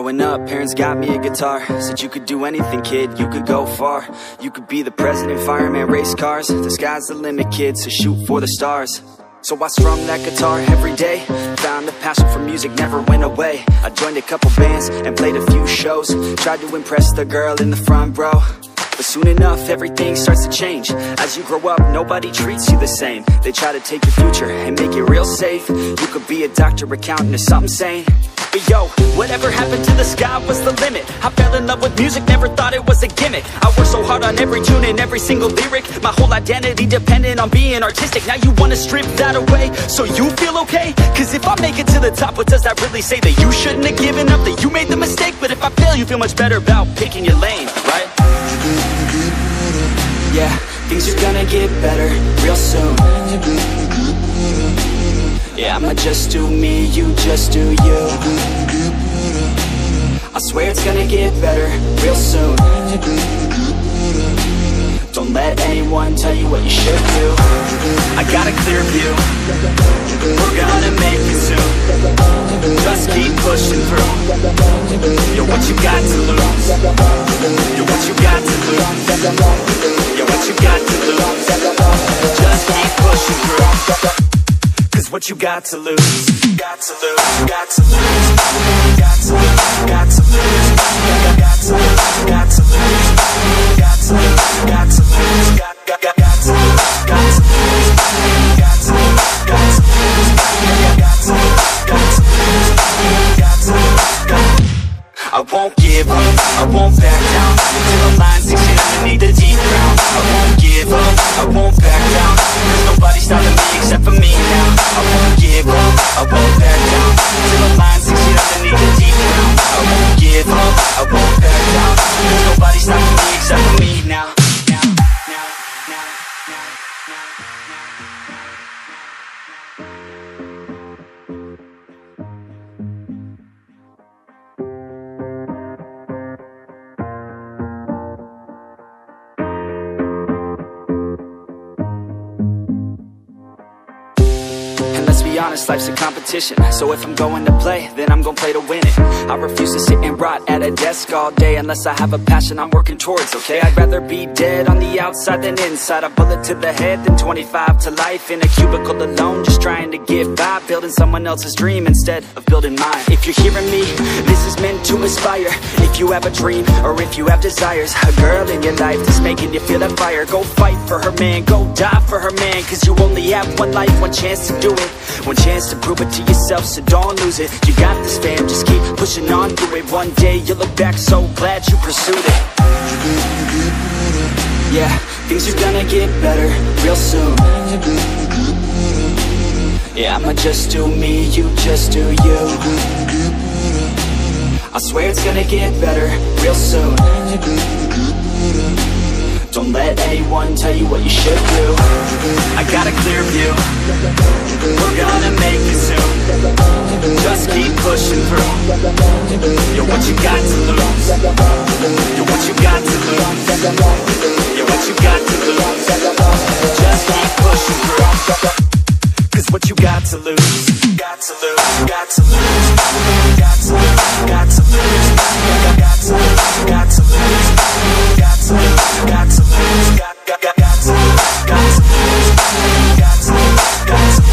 Growing up, parents got me a guitar. Said you could do anything, kid, you could go far. You could be the president, fireman, race cars. The sky's the limit, kid, so shoot for the stars. So I strummed that guitar every day. Found the passion for music never went away. I joined a couple bands and played a few shows. Tried to impress the girl in the front row. But soon enough, everything starts to change. As you grow up, nobody treats you the same. They try to take your future and make it real safe. You could be a doctor, accountant, or something sane. But yo, whatever happened to the sky was the limit. I fell in love with music, never thought it was a gimmick. I worked so hard on every tune and every single lyric. My whole identity depended on being artistic. Now you wanna strip that away, so you feel okay? Cause if I make it to the top, what does that really say? That you shouldn't have given up, that you made the mistake? But if I fail, you feel much better about picking your lane, right? Yeah, things are gonna get better real soon. Yeah, I'ma just do me, you just do you. I swear it's gonna get better real soon. Don't let anyone tell you what you should do. I got a clear view, we're gonna make it soon. Just keep pushing through. You're what you got to lose. You're what you got to lose. You're what you got to lose. Just keep pushing through. Cause what you got to lose, got to lose, got to lose, got to lose, got to lose, got to lose, got to lose, got to lose, got to lose, got to lose, got to lose, got to lose, got to lose, got to lose, got to lose. I won't give up, I won't back down till the line sinks in underneath the deep ground. I won't give up, I won't back down. There's nobody stopping me except for me now. I won't give up, I won't back down till the line sinks in underneath the deep ground. I won't give up, I won't back down. There's nobody stopping me except for me now. Honest, life's a competition, so if I'm going to play, then I'm gonna play to win it. I refuse to sit and rot at a desk all day unless I have a passion I'm working towards, okay? I'd rather be dead on the outside than inside. A bullet to the head than 25 to life in a cubicle alone, just trying to get by, building someone else's dream instead of building mine. If you're hearing me, this is meant to inspire. If you have a dream, or if you have desires, a girl in your life that's making you feel that fire, go fight for her man, go die for her man. Cause you only have one life, one chance to do it, one chance to prove it to yourself, so don't lose it. You got this, fam, just keep pushing on through it. One day you'll look back so glad you pursued it. Yeah, things are gonna get better real soon. Yeah, I'ma just do me, you just do you. I swear it's gonna get better real soon. Don't let anyone tell you what you should do. I got a clear view, we're gonna make it soon. Just keep pushing through. You're what you got to lose. You're what you got to lose. You're what you got to lose. Just keep pushing through. Cause what you got to lose, got to lose, got to lose, got to lose, got to lose, got to lose, got to lose, got to lose, got to lose, got to lose, got to lose, got to lose, got to lose, got to lose.